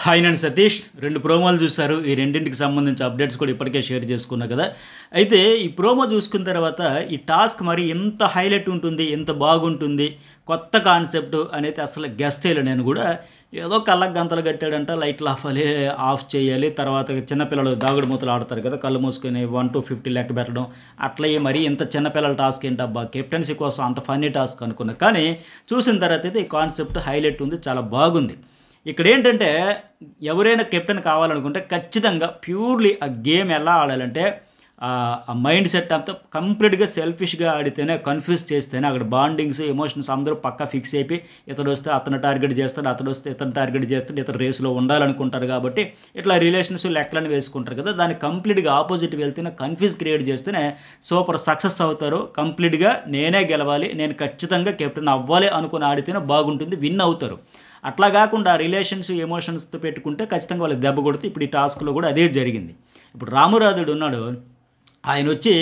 Hi నేను సతీష్. 2 ప్రోమోలు చూశారు. ఈ రెండింటికి సంబంధించి అప్డేట్స్ కూడా ఇప్పటికే షేర్ చేసుకున్నా కదా. అయితే ఈ ప్రోమో చూసుకున్న తర్వాత ఈ టాస్క్ మరి ఎంత హైలైట్ ఉంటుంది, ఎంత బాగుంటుంది, కొత్త కాన్సెప్ట్ అనేది అసలు గెస్ట్ చేయలేదు. నేను కూడా ఏదో కళ్ళకు గంతలు కట్టాడంట, లైట్లు ఆఫ్ చేయాలి, తర్వాత చిన్నపిల్లలు దాగుడు మూతలు ఆడతారు కదా, కళ్ళు మూసుకొని 1 to 50 లెక్క పెట్టడం, అట్లా మరి ఇంత చిన్నపిల్లల టాస్క్ ఏంటబ్బా, కెప్టెన్సీ కోసం అంత ఫన్నీ టాస్క్ అనుకున్నా. కానీ చూసిన తర్వాత అయితే ఈ కాన్సెప్ట్ హైలైట్ ఉంది, చాలా బాగుంది. ఇక్కడ ఏంటంటే ఎవరైనా కెప్టెన్ కావాలనుకుంటే ఖచ్చితంగా ప్యూర్లీ ఆ గేమ్ ఎలా ఆడాలంటే ఆ మైండ్ సెట్ అంతా కంప్లీట్గా సెల్ఫిష్గా ఆడితేనే, కన్ఫ్యూజ్ చేస్తేనే అక్కడ బాండింగ్స్, ఎమోషన్స్ అందరూ పక్కా ఫిక్స్ అయిపోయి ఇతడు వస్తే అతను టార్గెట్ చేస్తాడు, అతడు వస్తే ఇతను టార్గెట్ చేస్తాడు, ఇతను రేసులో ఉండాలనుకుంటారు. కాబట్టి ఇట్లా రిలేషన్స్ లెక్కలను వేసుకుంటారు కదా, దాన్ని కంప్లీట్గా ఆపోజిట్ వెళ్తేనే కన్ఫ్యూజ్ క్రియేట్ చేస్తేనే సూపర్ సక్సెస్ అవుతారు. కంప్లీట్గా నేనే గెలవాలి, నేను ఖచ్చితంగా కెప్టెన్ అవ్వాలి అనుకుని ఆడితేనే బాగుంటుంది, విన్ అవుతారు. అట్లా కాకుండా రిలేషన్స్, ఎమోషన్స్తో పెట్టుకుంటే ఖచ్చితంగా వాళ్ళకి దెబ్బ కొడితే ఇప్పుడు ఈ టాస్క్లో కూడా అదే జరిగింది. ఇప్పుడు రామురాధుడు ఉన్నాడు, ఆయన వచ్చి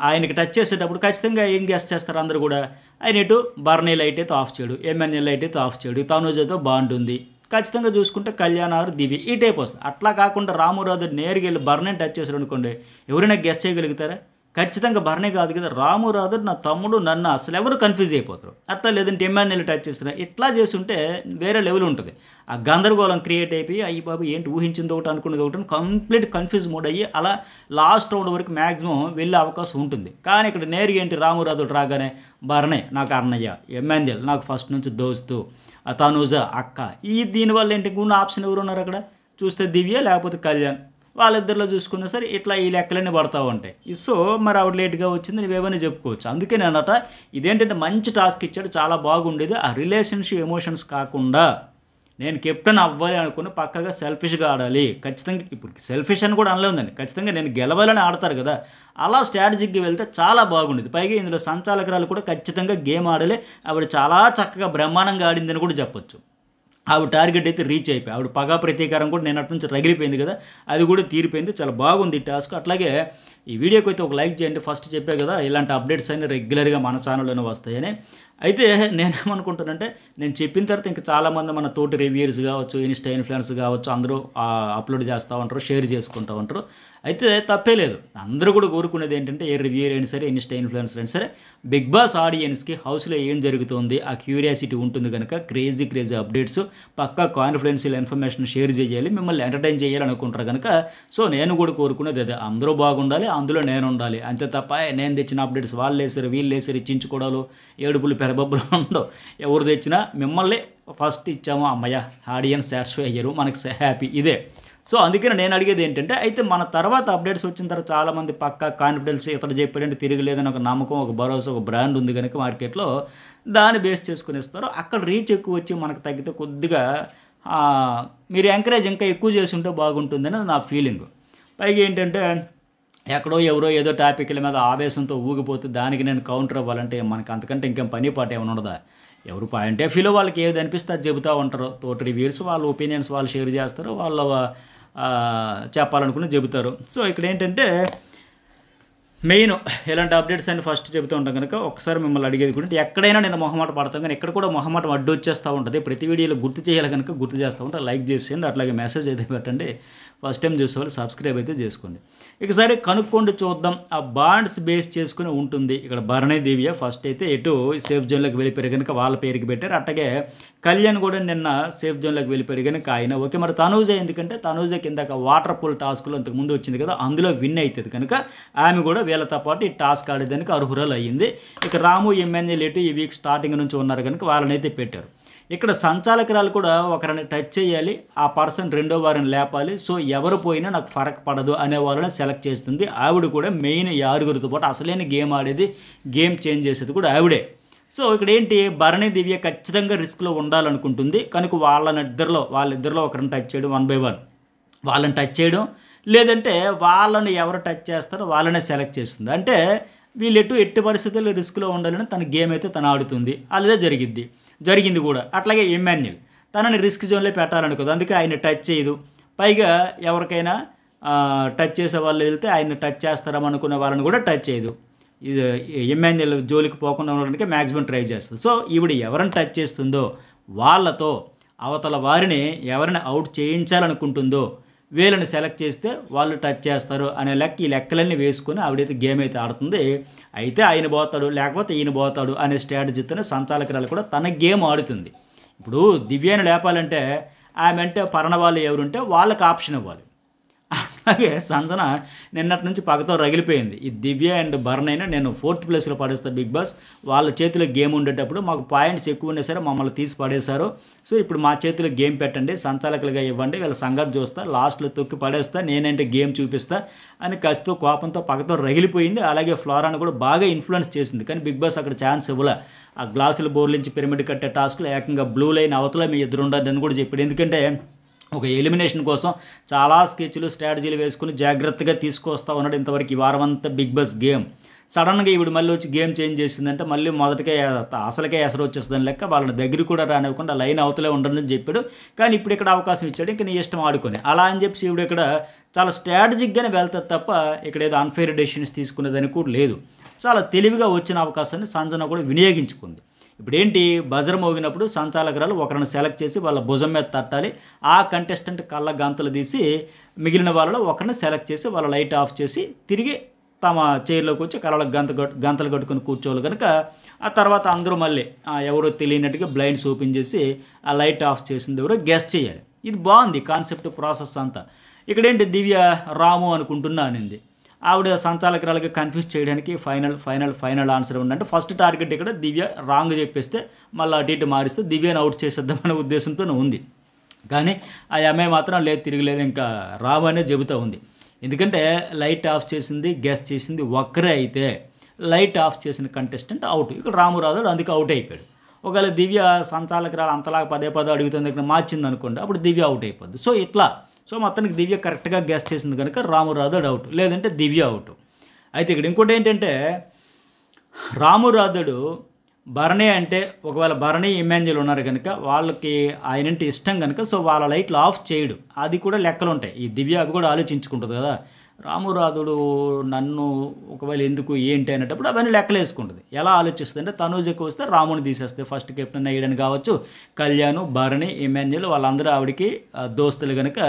ఆయనకి టచ్ చేసేటప్పుడు ఖచ్చితంగా ఏం గెస్ట్ చేస్తారు అందరూ కూడా, ఆయన ఇటు బర్నీ లైట్ అయితే ఆఫ్ చేయడు, ఎంఎన్ఏ లైట్ అయితే ఆఫ్ చేయడు, తనుజతో బాగుంటుంది. ఖచ్చితంగా చూసుకుంటే కళ్యాణ్ ఆరు దివి ఈ టైప్ వస్తుంది. అట్లా కాకుండా రామురాధుడు నేరుగా వెళ్ళి బర్నీని టచ్ చేశాడు అనుకోండి, ఎవరైనా గెస్ట్ చేయగలుగుతారా? ఖచ్చితంగా భరణే కాదు కదా, రామురాధు నా తమ్ముడు, నన్ను అసలు ఎవరు కన్ఫ్యూజ్ అయిపోతారు. అట్లా లేదంటే ఎంఎన్ఏలు టచ్ చేస్తున్నా, ఇట్లా చేస్తుంటే వేరే లెవెల్ ఉంటుంది. ఆ గందరగోళం క్రియేట్ అయిపోయి అయ్యి బాబు ఏంటి ఊహించింది ఒకటి అనుకున్నది ఒకటి కంప్లీట్ కన్ఫ్యూజ్ మూడ్ అయ్యి అలా లాస్ట్ రౌండ్ వరకు మ్యాక్సిమం వెళ్ళే అవకాశం ఉంటుంది. కానీ ఇక్కడ నేరుగా ఏంటి, రామురాధుడు రాగానే భరణే నాకు అన్నయ్య, ఎంఎన్ఏల్ నాకు ఫస్ట్ నుంచి దోస్తు, తనూజ అక్క, దీనివల్ల ఏంటి ఉన్న ఆప్షన్ ఎవరు ఉన్నారు అక్కడ చూస్తే, దివ్య లేకపోతే కళ్యాణ్, వాళ్ళిద్దరిలో చూసుకున్నా సరే ఇట్లా ఈ లెక్కలన్నీ పడతా ఉంటాయి. సో మరి ఆవిడ లేట్గా వచ్చింది, నువ్వేమైనా చెప్పుకోవచ్చు. అందుకే నేనట ఇదేంటంటే మంచి టాస్క్ ఇచ్చాడు, చాలా బాగుండేది. ఆ రిలేషన్షిప్ ఎమోషన్స్ కాకుండా నేను కెప్టెన్ అవ్వాలి అనుకుని పక్కగా సెల్ఫిష్గా ఆడాలి. ఖచ్చితంగా ఇప్పుడు సెల్ఫిష్ అని కూడా అనలే ఉందండి, ఖచ్చితంగా నేను గెలవాలని ఆడతారు కదా, అలా స్ట్రాటజిక్గా వెళ్తే చాలా బాగుండేది. పైగా ఇందులో సంచాలకురాలు కూడా ఖచ్చితంగా గేమ్ ఆడలే, ఆవిడ చాలా చక్కగా బ్రహ్మాండంగా ఆడిందని కూడా చెప్పొచ్చు. ఆవిడ టార్గెట్ అయితే రీచ్ అయిపోయి, ఆవిడ పగా ప్రతీకారం కూడా నేను అటు నుంచి రగిలిపోయింది కదా, అది కూడా తీరిపోయింది. చాలా బాగుంది ఈ టాస్క్. అట్లాగే ఈ వీడియోకి అయితే ఒక లైక్ చేయండి. ఫస్ట్ చెప్పే కదా ఇలాంటి అప్డేట్స్ అన్నీ రెగ్యులర్గా మన ఛానల్లోనే వస్తాయని. అయితే నేనేమనుకుంటానంటే, నేను చెప్పిన తర్వాత ఇంకా చాలామంది మన తోటి రివ్యూర్స్ కావచ్చు, ఇన్స్టా ఇన్ఫ్లుయెన్స్ కావచ్చు, అందరూ అప్లోడ్ చేస్తూ ఉంటారు, షేర్ చేసుకుంటూ ఉంటారు. అయితే తప్పే లేదు, అందరూ కూడా కోరుకునేది ఏంటంటే ఏ రివ్యూర్ అయినా సరే, ఇన్స్టా ఇన్ఫ్లుయెన్సర్ అయినా సరే, బిగ్ బాస్ ఆడియన్స్కి హౌస్లో ఏం జరుగుతుంది ఆ క్యూరియాసిటీ ఉంటుంది కనుక క్రేజీ అప్డేట్స్, పక్కా కాన్ఫిడెన్షియల్ ఇన్ఫర్మేషన్ షేర్ చేయాలి, మిమ్మల్ని ఎంటర్టైన్ చేయాలి అనుకుంటారు కనుక. సో నేను కూడా కోరుకునేది అదే, అందరూ బాగుండాలి, అందులో నేను ఉండాలి, అంతే తప్ప నేను తెచ్చిన అప్డేట్స్ వాళ్ళు వేసారు వీళ్ళు వేసారు ఇచ్చించుకోవడాలు, ఏడుపులు పెడబబ్బులు ఉండవు. ఎవరు తెచ్చినా మిమ్మల్ని ఫస్ట్ ఇచ్చాము, అమ్మయ్య ఆడియన్స్ సాటిస్ఫై అయ్యారు, మనకి హ్యాపీ, ఇదే. సో అందుకని నేను అడిగేది ఏంటంటే, అయితే మన తర్వాత అప్డేట్స్ వచ్చిన తర్వాత చాలామంది పక్కా కాన్ఫిడెన్స్, ఇతడు చెప్పాడంటే తిరగలేదని ఒక నమ్మకం, ఒక భరోసా, ఒక బ్రాండ్ ఉంది కనుక మార్కెట్లో, దాన్ని బేస్ చేసుకుని ఇస్తారు. అక్కడ రీచ్ ఎక్కువ వచ్చి మనకు తగ్గితే కొద్దిగా మీరు ఎంకరేజ్ ఇంకా ఎక్కువ చేసి ఉంటే బాగుంటుందని నా ఫీలింగ్. పైగా ఏంటంటే ఎక్కడో ఎవరో ఏదో టాపిక్ల మీద ఆవేశంతో ఊగిపోతే దానికి నేను కౌంటర్ అవ్వాలంటే మనకు అంతకంటే ఇంకేం పని పాట ఏమైనా ఉండదా? ఎవరు పాయింట్ ఆఫ్ వ్యూలో వాళ్ళకి ఏది అనిపిస్తే అది చెబుతూ ఉంటారు. తోటి రివ్యూర్స్ వాళ్ళ ఒపీనియన్స్ వాళ్ళు షేర్ చేస్తారు, వాళ్ళ చెప్పాలనుకుని చెబుతారు. సో ఇక్కడ ఏంటంటే మెయిన్ ఇలాంటి అప్డేట్స్ అన్ని ఫస్ట్ చెబుతూ ఉంటాం కనుక ఒకసారి మిమ్మల్ని అడిగేది కూడా, ఎక్కడైనా నేను మొహమాట పడతాం కానీ ఎక్కడ కూడా మొహమాటం అడ్డు వచ్చేస్తూ ఉంటుంది. ప్రతి వీడియోలో గుర్తు చేయాలి కనుక గుర్తు చేస్తూ ఉంటా. లైక్ చేసేయండి, అట్లాగే మెసేజ్ అయితే పెట్టండి. ఫస్ట్ టైం చూసే వాళ్ళు సబ్స్క్రైబ్ అయితే చేసుకోండి. ఇకసారి కనుక్కోండి చూద్దాం. ఆ బాండ్స్ బేస్ చేసుకుని ఉంటుంది. ఇక్కడ భరణీ దివ్య ఫస్ట్ అయితే ఎటు సేఫ్ జోన్లోకి వెళ్ళిపోయారు కనుక వాళ్ళ పేరుకి పెట్టారు. అట్లాగే కళ్యాణ్ కూడా నిన్న సేఫ్ జోన్లోకి వెళ్ళిపోయారు కనుక ఆయన ఓకే. మరి తనూజ ఎందుకంటే తనూజ కిందక వాటర్ పూల్ టాస్క్లో ఇంతకుముందు వచ్చింది కదా, అందులో విన్ అవుతుంది కనుక ఆమె కూడా వీళ్ళతో పాటు ఈ టాస్క్ ఆడేదానికి అర్హురాలు అయ్యింది. ఇక రాము, ఎంఎన్ఏ లేటు ఈ వీక్ స్టార్టింగ్ నుంచి ఉన్నారు కనుక వాళ్ళని అయితే పెట్టారు. ఇక్కడ సంచాలకురాలు కూడా ఒకరిని టచ్ చేయాలి, ఆ పర్సన్ రెండో వారిని లేపాలి. సో ఎవరు పోయినా నాకు ఫరక్ పడదు అనే వాళ్ళని సెలెక్ట్ చేస్తుంది. ఆవిడ కూడా మెయిన్ ఈ ఆరుగురితో పాటు అసలైన గేమ్ ఆడేది, గేమ్ చేంజ్ చేసేది కూడా ఆవిడే. సో ఇక్కడ ఏంటి, భరణీ దివ్య ఖచ్చితంగా రిస్క్లో ఉండాలనుకుంటుంది కనుక వాళ్ళిద్దరిలో ఒకరిని టచ్ చేయడం 1 by 1 వాళ్ళని టచ్ చేయడం, లేదంటే వాళ్ళని ఎవరు టచ్ చేస్తారో వాళ్ళనే సెలెక్ట్ చేస్తుంది. అంటే వీళ్ళు ఎట్టి పరిస్థితుల్లో రిస్క్లో ఉండాలని తన గేమ్ అయితే తను ఆడుతుంది. అదే జరిగింది కూడా. అట్లాగే ఎంఎన్ఎల్ తనని రిస్క్ జోన్లో పెట్టాలనుకోదు, అందుకే ఆయన టచ్ చేయదు. పైగా ఎవరికైనా టచ్ చేసే వాళ్ళు వెళ్తే ఆయన టచ్ చేస్తారనుకునే వాళ్ళని కూడా టచ్ చేయదు. ఇది ఎంఎన్ఎల్ జోలికి పోకుండా ఉండడానికి మ్యాక్సిమం ట్రై చేస్తుంది. సో ఈవిడ ఎవరిని టచ్ చేస్తుందో వాళ్ళతో అవతల వారిని ఎవరిని అవుట్ చేయించాలనుకుంటుందో వీళ్ళని సెలెక్ట్ చేస్తే వాళ్ళు టచ్ చేస్తారు అనే లెక్క ఈ లెక్కలన్నీ వేసుకొని ఆవిడైతే గేమ్ అయితే ఆడుతుంది. అయితే ఆయన పోతాడు లేకపోతే ఈయన పోతాడు అనే స్ట్రాటజీతోనే సంచాలకురాలు కూడా తన గేమ్ ఆడుతుంది. ఇప్పుడు దివ్యాని లేపాలంటే ఆమె అంటే పరణ వాళ్ళు ఎవరుంటే వాళ్ళకి ఆప్షన్ ఇవ్వాలి. అలాగే సంజన నిన్నటి నుంచి పగతో రగిలిపోయింది. ఈ దివ్య అండ్ భరణైనా నేను 4th ప్లేస్లో పడేస్తా బిగ్ బాస్, వాళ్ళ చేతిలో గేమ్ ఉండేటప్పుడు మాకు పాయింట్స్ ఎక్కువ ఉన్నా సరే మమ్మల్ని తీసి పడేశారు. సో ఇప్పుడు మా చేతిలో గేమ్ పెట్టండి, సంచాలకులుగా ఇవ్వండి, వీళ్ళ సంగతి చూస్తా, లాస్ట్లో తొక్కి పడేస్తా, నేనంటే గేమ్ చూపిస్తా అని కసితో కోపంతో పగతో రగిలిపోయింది. అలాగే ఫ్లోరాను కూడా బాగా ఇన్ఫ్లుయెన్స్ చేసింది. కానీ బిగ్ బాస్ అక్కడ ఛాన్స్ ఇవ్వలే. ఆ గ్లాసుల బోర్లించి పిరమిడ్ కట్టే టాస్క్లో ఏకంగా బ్లూ లైన్ అవతల మీ ఇద్దరు ఉండండి అని కూడా చెప్పాడు. ఎందుకంటే ఒక ఎలిమినేషన్ కోసం చాలా స్కెచ్లు స్ట్రాటజీలు వేసుకుని జాగ్రత్తగా తీసుకొస్తా ఉన్నాడు ఇంతవరకు ఈ వారం అంతా బిగ్ బాస్ గేమ్. సడన్గా ఇప్పుడు మళ్ళీ వచ్చి గేమ్ చేంజ్ చేసిందంటే మళ్ళీ మొదటికే అసలుకే ఎసరు వచ్చేస్తుందని లెక్క, వాళ్ళని దగ్గర కూడా రానివ్వకుండా లైన్ అవతలే ఉండని చెప్పాడు. కానీ ఇప్పుడు ఇక్కడ అవకాశం ఇచ్చాడు, ఇంకా నీ ఇష్టం ఆడుకొని అలా అని చెప్పి శివుడు ఇక్కడ చాలా స్ట్రాటజిక్గానే వెళ్తాడు తప్ప ఇక్కడ ఏదో అన్ఫెయిర్ డెసిషన్స్ తీసుకునేదని కూడా లేదు. చాలా తెలివిగా వచ్చిన అవకాశాన్ని సంజన కూడా వినియోగించుకుంది. ఇప్పుడు ఏంటి, బజర్ మోగినప్పుడు సంచాలకురాలు ఒకరిని సెలెక్ట్ చేసి వాళ్ళ భుజం మీద తట్టాలి. ఆ కంటెస్టెంట్ కళ్ళ గంతలు తీసి మిగిలిన వాళ్ళలో ఒకరిని సెలెక్ట్ చేసి వాళ్ళ లైట్ ఆఫ్ చేసి తిరిగి తమ చైర్లోకి వచ్చి కళ్ళకు గంతలు కట్టుకుని కూర్చోవాలి. కనుక ఆ తర్వాత అందరూ మళ్ళీ ఎవరో తెలియనట్టుగా బ్లైండ్స్ ఓపెన్ చేసి ఆ లైట్ ఆఫ్ చేసింది ఎవరో గెస్ చేయాలి. ఇది బాగుంది కాన్సెప్ట్ ప్రాసెస్ అంతా. ఇక్కడేంటి దివ్య రాము అనుకుంటున్నా అనింది. ఆవిడ సంచాలకురాలకి కన్ఫ్యూజ్ చేయడానికి ఫైనల్ ఆన్సర్ ఉందంటే ఫస్ట్ టార్గెట్ ఇక్కడ దివ్య రాంగ్ చెప్పేస్తే మళ్ళీ అటు ఇటు మారిస్తే దివ్యను అవుట్ చేసేద్దామనే ఉద్దేశంతో ఉంది. కానీ ఆ అమ్మాయి మాత్రం లేదు, తిరగలేదు, ఇంకా రాము అనే చెబుతూ ఉంది. ఎందుకంటే లైట్ ఆఫ్ చేసింది గెస్ చేసింది ఒక్కరే అయితే లైట్ ఆఫ్ చేసిన కంటెస్టెంట్ అవుట్. ఇక్కడ రాము రాదు, అందుకే అవుట్ అయిపోయాడు. ఒకవేళ దివ్య సంచాలకురాలు అంతలా పదే అడుగుతుంది ఇక్కడ మార్చింది అనుకోండి, అప్పుడు దివ్య అవుట్ అయిపోద్ది. సో ఇట్లా మొత్తానికి దివ్య కరెక్ట్గా గెస్ చేసింది కనుక రాము రాథోడ్ అవుట్, లేదంటే దివ్య అవుట్. అయితే ఇక్కడ ఇంకోటి ఏంటంటే రాము రాథోడ్ భరణి అంటే ఒకవేళ భరణి ఇమాన్యుల్ ఉన్నారు కనుక వాళ్ళకి ఆయనంటే ఇష్టం కనుక సో వాళ్ళ లైట్లు ఆఫ్ చేయడు, అది కూడా లెక్కలు ఉంటాయి. ఈ దివ్య అవి కూడా ఆలోచించుకుంటుంది కదా, రాము రాథోడ్ నన్ను ఒకవేళ ఎందుకు ఏంటి అనేటప్పుడు అవన్నీ లెక్కలు వేసుకుంటుంది. ఎలా ఆలోచిస్తుంది అంటే తనూజకి వస్తే రాముని తీసేస్తుంది, ఫస్ట్ కెప్టెన్ అయ్యడని కావచ్చు, కళ్యాణ్ భరణి ఇమాన్యుల్ వాళ్ళందరూ ఆవిడికి దోస్తులు కనుక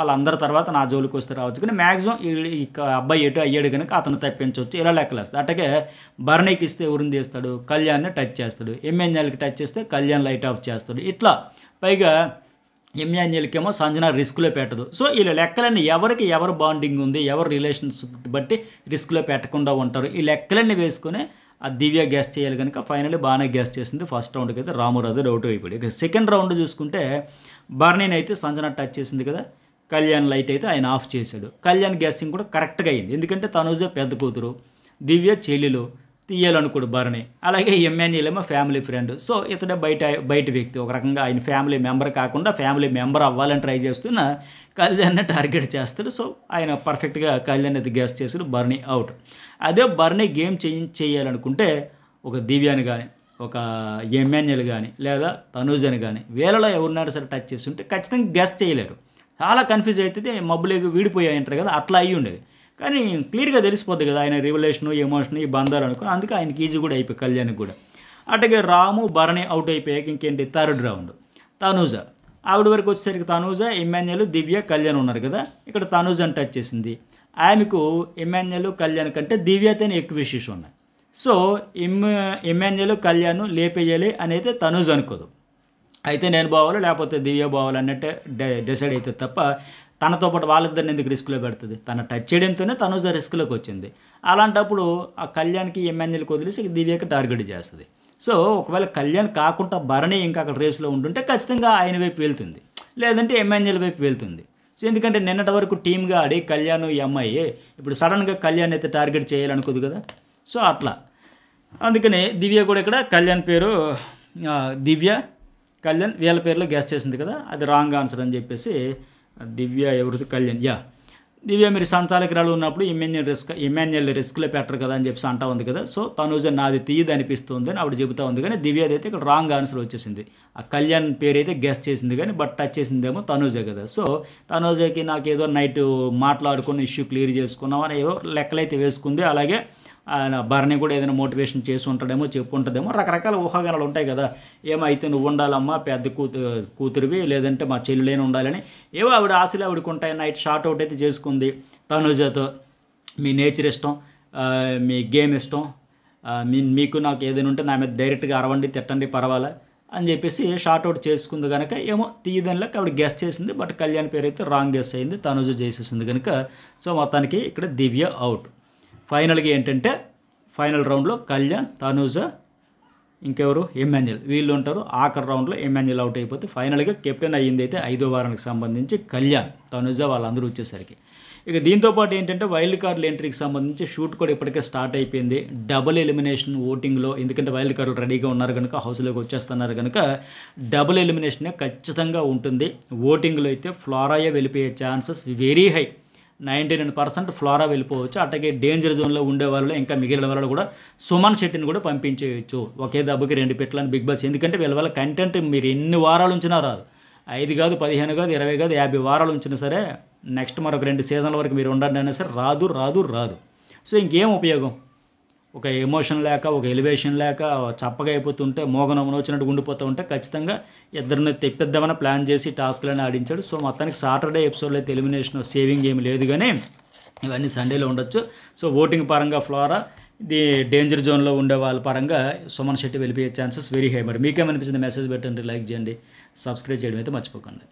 వాళ్ళందరి తర్వాత నా జోలికి వస్తే రావచ్చు. కానీ మ్యాక్సిమం ఈ అబ్బాయి ఎటు అయ్యాడు కనుక అతను తప్పించవచ్చు, ఇలా లెక్కలు వేస్తాడు. అట్టగే భరణికి ఇస్తే ఎవరిని తీస్తాడు, కళ్యాణ్ని టచ్ చేస్తాడు, ఇమాన్యుల్కి టచ్ చేస్తే కళ్యాణ్ లైట్ ఆఫ్ చేస్తాడు. ఇట్లా పైగా ఇమాన్యుల్కేమో సంజన రిస్క్లో పెట్టదు. సో ఇలా లెక్కలన్నీ ఎవరికి ఎవరు బాండింగ్ ఉంది, ఎవరు రిలేషన్స్ బట్టి రిస్క్లో పెట్టకుండా ఉంటారు, ఈ లెక్కలన్నీ వేసుకుని ఆ దివ్య గ్యాస్ చేయాలి కనుక ఫైనల్లీ బాగానే గ్యాస్ చేసింది. ఫస్ట్ రౌండ్కి అయితే రాము రాథోడ్ అవుట్ అయిపోయాడు. ఇక సెకండ్ రౌండ్ చూసుకుంటే బర్నీని అయితే సంజన టచ్ చేసింది కదా, కళ్యాణ్ లైట్ అయితే ఆయన ఆఫ్ చేశాడు. కళ్యాణ్ గ్యాసింగ్ కూడా కరెక్ట్గా అయింది, ఎందుకంటే తనూజ పెద్ద కూతురు, దివ్య చెల్లెలు, తీయాలనుకోడు భరణి, అలాగే ఇమాన్యుల్ ఏమో ఫ్యామిలీ ఫ్రెండ్. సో ఇతడే బయట వ్యక్తి, ఒక రకంగా ఆయన ఫ్యామిలీ మెంబర్ కాకుండా ఫ్యామిలీ మెంబర్ అవ్వాలని ట్రై చేస్తున్న కళ్యాణ్ని టార్గెట్ చేస్తాడు. సో ఆయన పర్ఫెక్ట్గా కళ్యాణ్ అయితే గెస్ చేసాడు, భరణి అవుట్. అదే భరణి గేమ్ చేయాలనుకుంటే ఒక దివ్యాని కానీ ఒక ఇమాన్యుల్ కానీ లేదా తనూజని కానీ వీళ్ళలో ఎవరినైనా సరే టచ్ చేస్తుంటే ఖచ్చితంగా గెస్ చేయలేరు, చాలా కన్ఫ్యూజ్ అవుతుంది, మబ్బులేవి వీడిపోయాయి అంటారు కదా, అట్లా అయ్యి ఉండేది. కానీ క్లియర్గా తెలిసిపోద్ది కదా ఆయన రివల్యూషను ఎమోషను ఈ బంధాలు అనుకుని, అందుకే ఆయనకి ఈజీ కూడా అయిపోయి కళ్యాణ్కి కూడా. అట్లాగే రాము భరణి అవుట్ అయిపోయాక ఇంకేంటి థర్డ్ రౌండ్ తనూజ. ఆవిడ వరకు వచ్చేసరికి తనూజ ఇమాన్యుల్ దివ్య కళ్యాణ్ ఉన్నారు కదా, ఇక్కడ తనూజని టచ్ చేసింది. ఆమెకు ఇమాన్యుల్ కళ్యాణ్ కంటే దివ్యతోనే ఎక్కువ ఇష్యూస్ ఉన్నాయి. సో ఇమాన్యుల్ కళ్యాణ్ లేపేయాలి అనేది తనూజ అనుకోదు, అయితే నేను పోవాలి లేకపోతే దివ్య పోవాలి అన్నట్టే డిసైడ్ అవుతుంది తప్ప తనతో పాటు వాళ్ళిద్దరిని ఎందుకు రిస్క్లో పెడుతుంది. తన టచ్ చేయడంతోనే తనూజ రిస్క్లోకి వచ్చింది. అలాంటప్పుడు ఆ కళ్యాణ్కి ఇమాన్యుల్కి వదిలేసి దివ్యకి టార్గెట్ చేస్తుంది. సో ఒకవేళ కళ్యాణ్ కాకుండా భరణి ఇంకా అక్కడ రేస్లో ఉంటుంటే ఖచ్చితంగా ఆయన వైపు వెళ్తుంది, లేదంటే ఇమాన్యుల్ వైపు వెళ్తుంది. సో ఎందుకంటే నిన్నటి వరకు టీమ్గా ఆడి కళ్యాణ్ ఈ అమ్మాయి ఇప్పుడు సడన్గా కళ్యాణ్ అయితే టార్గెట్ చేయాలనుకోదు కదా. సో అట్లా అందుకని దివ్య కూడా ఇక్కడ కళ్యాణ్ పేరు దివ్య కళ్యాణ్ వీళ్ళ పేర్లో గెస్ చేసింది కదా, అది రాంగ్ ఆన్సర్ అని చెప్పేసి దివ్య ఎవరిది కళ్యాణ్ దివ్య మీరు సంచాలకురాలు ఉన్నప్పుడు ఇమాన్యుల్ రిస్క్లో పెట్టరు కదా అని చెప్పి అంటా ఉంది కదా. సో తనూజ నాది తీయదు అనిపిస్తుంది అని ఆవిడ చెబుతా ఉంది, కానీ దివ్యది అయితే ఇక్కడ రాంగ్ ఆన్సర్ వచ్చేసింది. ఆ కళ్యాణ్ పేరు అయితే గెస్ చేసింది కానీ బట్ టచ్ చేసిందేమో తనూజ కదా. సో తనూజకి నాకు ఏదో నైట్ మాట్లాడుకుని ఇష్యూ క్లియర్ చేసుకున్నాం అని ఏవో లెక్కలైతే వేసుకుంది. అలాగే ఆయన భరణి కూడా ఏదైనా మోటివేషన్ చేసి ఉంటాడేమో, చెప్పు ఉంటుందేమో, రకరకాల ఊహాగానాలు ఉంటాయి కదా. ఏమైతే నువ్వు ఉండాలమ్మా, పెద్ద కూతురివి, లేదంటే మా చెల్లెలేని ఉండాలని ఏవో ఆవిడ ఆశలు ఆవిడకు ఉంటాయి. నైట్ షార్ట్ అవుట్ అయితే చేసుకుంది తనుజతో. మీ నేచర్ ఇష్టం, మీ గేమ్ ఇష్టం, మీకు నాకు ఏదైనా ఉంటే నా మీద డైరెక్ట్గా అరవండి, తిట్టండి, పర్వాలే అని చెప్పేసి షార్ట్ అవుట్ చేసుకుంది కనుక ఏమో తీయదానిలోకి ఆవిడ గెస్ చేసింది. బట్ కళ్యాణ్ పేరు అయితే రాంగ్ గెస్ అయింది, తనుజ చేసేసింది కనుక. సో మొత్తానికి ఇక్కడ దివ్య అవుట్. ఫైనల్గా ఏంటంటే ఫైనల్ రౌండ్లో కళ్యాణ్, తనుజ, ఇంకెవరు, ఎమ్మాన్యుల్ వీళ్ళు ఉంటారు. ఆఖరి రౌండ్లో ఎమ్మాన్యుల్ అవుట్ అయిపోతే ఫైనల్గా కెప్టెన్ అయ్యింది అయితే 5వ వారానికి సంబంధించి కళ్యాణ్, తనుజ వాళ్ళందరూ వచ్చేసరికి. ఇక దీంతోపాటు ఏంటంటే వైల్డ్ కార్డుల ఎంట్రీకి సంబంధించి షూట్ కూడా ఇప్పటికే స్టార్ట్ అయిపోయింది. డబుల్ ఎలిమినేషన్ ఓటింగ్లో, ఎందుకంటే వైల్డ్ కార్డులు రెడీగా ఉన్నారు కనుక, హౌస్లోకి వచ్చేస్తున్నారు కనుక డబుల్ ఎలిమినేషనే ఖచ్చితంగా ఉంటుంది. ఓటింగ్లో అయితే ఫ్లోరాయే వెళ్ళిపోయే ఛాన్సెస్ వెరీ హై, 99% ఫ్లోరా వెళ్ళిపోవచ్చు. అట్లాగే డేంజర్ జోన్లో ఉండే వాళ్ళు ఇంకా మిగిలిన వాళ్ళు కూడా సుమన్ శెట్టిని కూడా పంపించేయచ్చు. ఒకే దెబ్బకి 2 పెట్టలని బిగ్ బాస్. ఎందుకంటే వీళ్ళ వల్ల కంటెంట్ మీరు ఎన్ని వారాలు ఉంచినా రాదు. 5 కాదు, 15 కాదు, 20 కాదు, 50 వారాలు ఉంచినా సరే, నెక్స్ట్ మరొక 2 సీజన్ల వరకు మీరు ఉండండి అయినా సరే రాదు. సో ఇంకేం ఉపయోగం? ఒక ఎమోషన్ లేక, ఒక ఎలివేషన్ లేక, చప్పగా అయిపోతుంటే, మోగనమ్మను వచ్చినట్టు ఉండిపోతూ ఉంటే ఖచ్చితంగా ఇద్దరిని తెప్పిద్దామని ప్లాన్ చేసి టాస్క్లను ఆడించాడు. సో మొత్తానికి సాటర్డే ఎపిసోడ్లో అయితే ఎలిమినేషన్ సేవింగ్ ఏమి లేదు, కానీ ఇవన్నీ సండేలో ఉండొచ్చు. సో ఓటింగ్ పరంగా ఫ్లోరా, ఇది డేంజర్ జోన్లో ఉండే వాళ్ళ పరంగా సుమన్ శెట్టి వెళ్ళిపోయే ఛాన్సెస్ వెరీ హై. మరి మీకేమనిపించింది? మెసేజ్ పెట్టండి, లైక్ చేయండి, సబ్స్క్రైబ్ చేయడం అయితే మర్చిపోకండి.